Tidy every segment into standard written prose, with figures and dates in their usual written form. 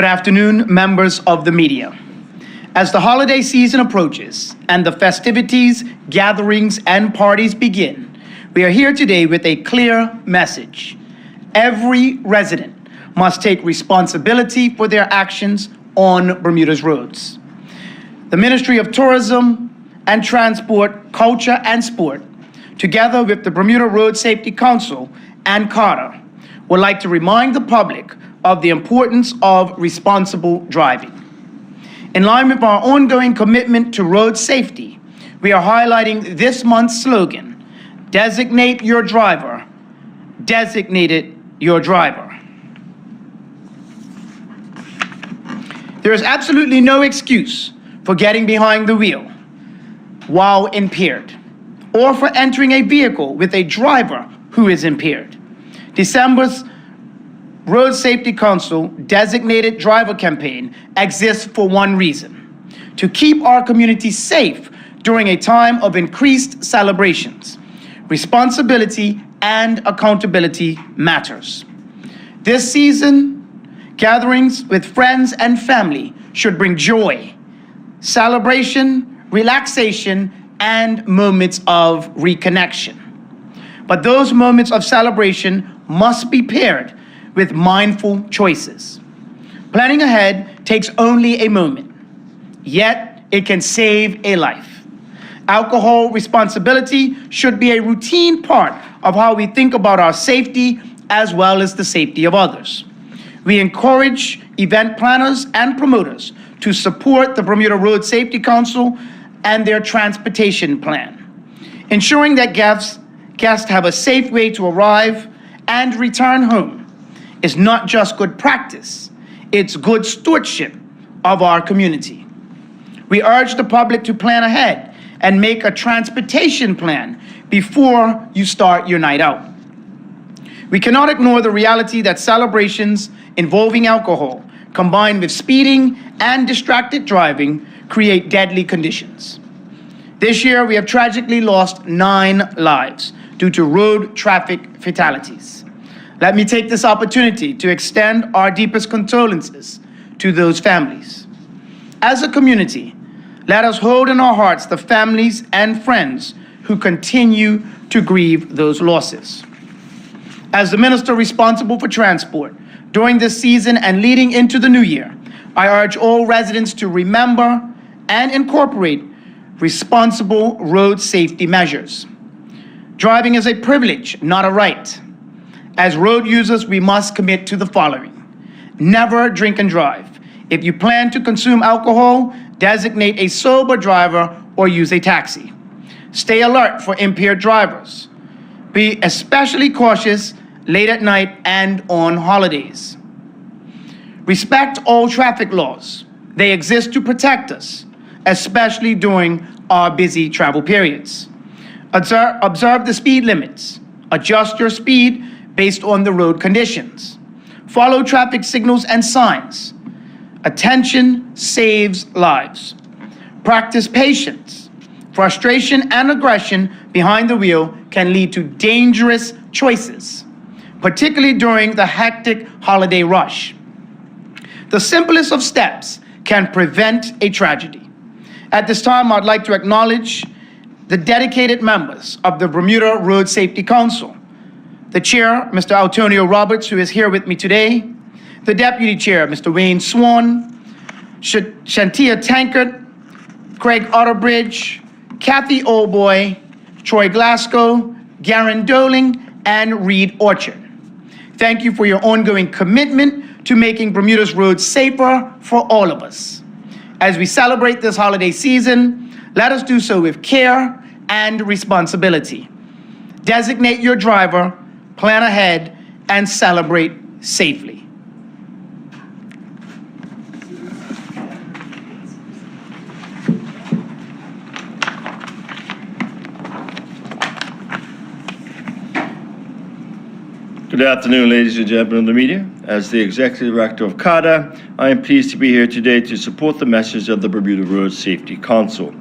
Good afternoon, members of the media. As the holiday season approaches and the festivities, gatherings, and parties begin, we are here today with a clear message. Every resident must take responsibility for their actions on Bermuda's roads. The Ministry of Tourism and Transport, Culture and Sport, together with the Bermuda Road Safety Council and CARTA, would like to remind the public of the importance of responsible driving. In line with our ongoing commitment to road safety, we are highlighting this month's slogan, Designate Your Driver, Designated Your Driver. There is absolutely no excuse for getting behind the wheel while impaired, or for entering a vehicle with a driver who is impaired. December's Road Safety Council Designated Driver Campaign exists for one reason: to keep our community safe during a time of increased celebrations. Responsibility and accountability matters. This season, gatherings with friends and family should bring joy, celebration, relaxation, and moments of reconnection. But those moments of celebration must be paired with mindful choices. Planning ahead takes only a moment, yet it can save a life. Alcohol responsibility should be a routine part of how we think about our safety as well as the safety of others. We encourage event planners and promoters to support the Bermuda Road Safety Council and their transportation plan, ensuring that guests have a safe way to arrive and return home is not just good practice, it's good stewardship of our community. We urge the public to plan ahead and make a transportation plan before you start your night out. We cannot ignore the reality that celebrations involving alcohol, combined with speeding and distracted driving, create deadly conditions. This year, we have tragically lost 9 lives due to road traffic fatalities. Let me take this opportunity to extend our deepest condolences to those families. As a community, let us hold in our hearts the families and friends who continue to grieve those losses. As the minister responsible for transport during this season and leading into the new year, I urge all residents to remember and incorporate responsible road safety measures. Driving is a privilege, not a right. As road users, we must commit to the following. Never drink and drive. If you plan to consume alcohol, designate a sober driver or use a taxi. Stay alert for impaired drivers. Be especially cautious late at night and on holidays. Respect all traffic laws. They exist to protect us, especially during our busy travel periods. Observe the speed limits. Adjust your speed based on the road conditions. Follow traffic signals and signs. Attention saves lives. Practice patience. Frustration and aggression behind the wheel can lead to dangerous choices, particularly during the hectic holiday rush. The simplest of steps can prevent a tragedy. At this time, I'd like to acknowledge the dedicated members of the Bermuda Road Safety Council. The chair, Mr. Antonio Roberts, who is here with me today. The deputy chair, Mr. Wayne Swan. Shantia Tankard, Craig Otterbridge, Kathy Oldboy, Troy Glasgow, Garen Doling, and Reed Orchard. Thank you for your ongoing commitment to making Bermuda's roads safer for all of us. As we celebrate this holiday season, let us do so with care and responsibility. Designate your driver, plan ahead, and celebrate safely. Good afternoon, ladies and gentlemen of the media. As the Executive Director of CARTA, I am pleased to be here today to support the message of the Bermuda Road Safety Council.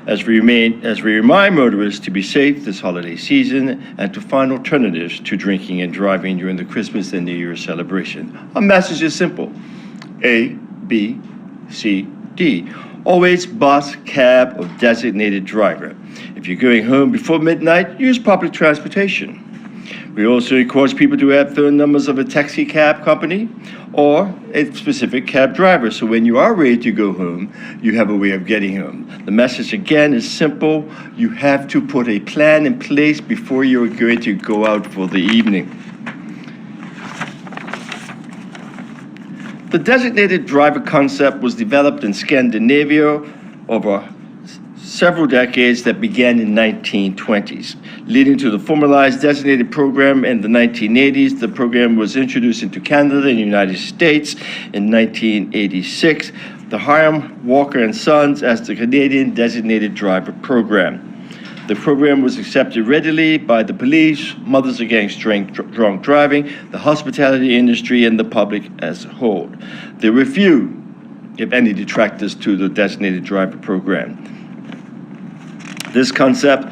As we remind motorists to be safe this holiday season and to find alternatives to drinking and driving during the Christmas and New Year celebration. Our message is simple. A, B, C, D. Always bus, cab, or designated driver. If you're going home before midnight, use public transportation. We also encourage people to add phone numbers of a taxi cab company or a specific cab driver, so when you are ready to go home, you have a way of getting home. The message again is simple. You have to put a plan in place before you're going to go out for the evening. The designated driver concept was developed in Scandinavia over several decades that began in 1920s, leading to the formalized designated program in the 1980s. The program was introduced into Canada and the United States in 1986. The Hiram, Walker and Sons as the Canadian Designated Driver Program. The program was accepted readily by the police, Mothers Against Drunk Driving, the hospitality industry, and the public as a whole. There were few, if any, detractors to the Designated Driver Program. This concept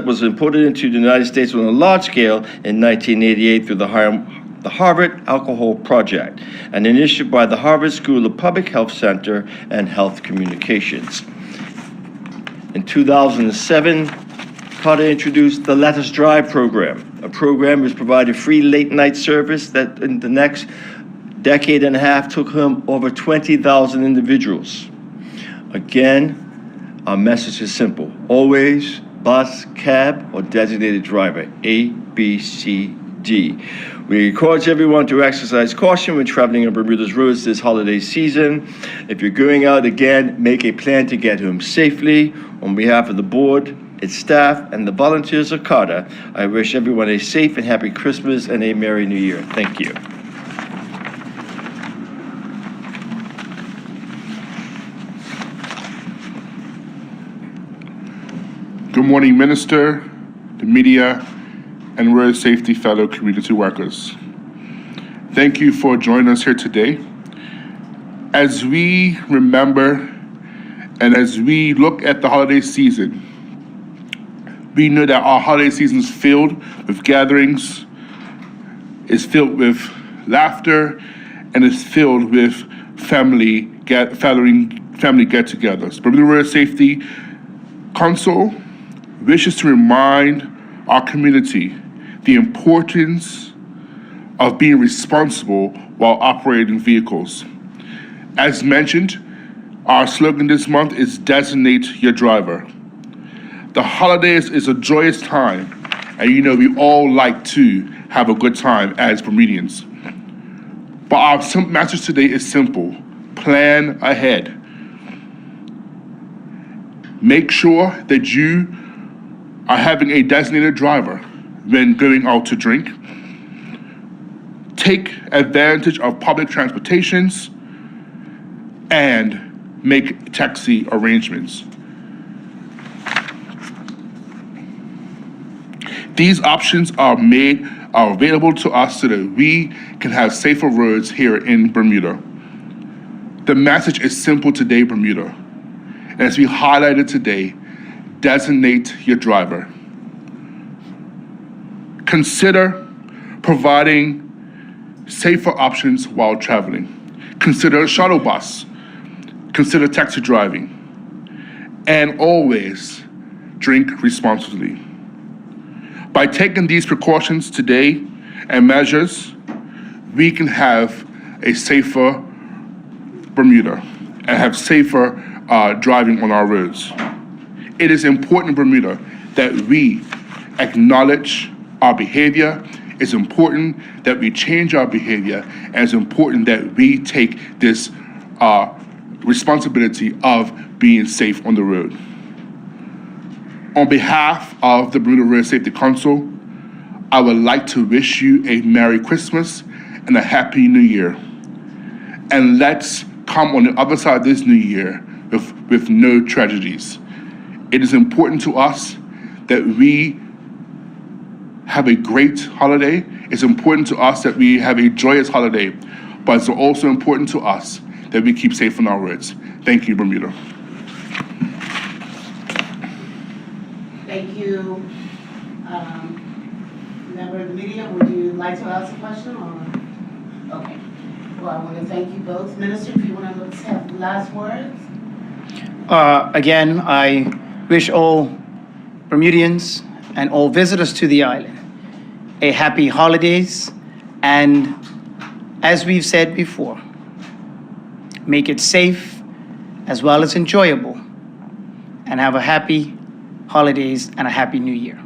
was imported into the United States on a large scale in 1988 through the Harvard Alcohol Project, an initiative by the Harvard School of Public Health Center and Health Communications. In 2007, CARTA introduced the Let Us Drive program. A program which provided free late-night service that in the next decade and a half took home over 20,000 individuals. Again, our message is simple. Always bus, cab, or designated driver. A, B, C, D. We encourage everyone to exercise caution when traveling on Bermuda's roads this holiday season. If you're going out again, make a plan to get home safely. On behalf of the board, its staff, and the volunteers of CARTA, I wish everyone a safe and happy Christmas and a Merry New Year. Thank you. Good morning, Minister, the media, and road safety fellow community workers. Thank you for joining us here today. As we remember and as we look at the holiday season, we know that our holiday season is filled with gatherings, is filled with laughter, and is filled with family get-togethers. Bermuda Road Safety Council wishes to remind our community the importance of being responsible while operating vehicles. As mentioned, our slogan this month is Designate Your Driver. The holidays is a joyous time, and you know we all like to have a good time as Bermudians. But our message today is simple. Plan ahead. Make sure that you are having a designated driver when going out to drink. Take advantage of public transportations and make taxi arrangements. These options are available to us so that we can have safer roads here in Bermuda. The message is simple today, Bermuda. And as we highlighted today, designate your driver. Consider providing safer options while traveling. Consider a shuttle bus. Consider taxi driving. And always drink responsibly. By taking these precautions today and measures, we can have a safer Bermuda and have safer driving on our roads. It is important in Bermuda that we acknowledge our behavior. It's important that we change our behavior, and it's important that we take this responsibility of being safe on the road. On behalf of the Bermuda Road Safety Council, I would like to wish you a Merry Christmas and a Happy New Year. And let's come on the other side of this new year with no tragedies. It is important to us that we have a great holiday. It's important to us that we have a joyous holiday, but it's also important to us that we keep safe on our roads. Thank you, Bermuda. Thank you. Member of the media, would you like to ask a question or? Okay. Well, I want to thank you both. Minister, if you want to have last words? Again, I wish all Bermudians and all visitors to the island a happy holidays, and as we've said before, make it safe as well as enjoyable, and have a happy holidays and a happy new year.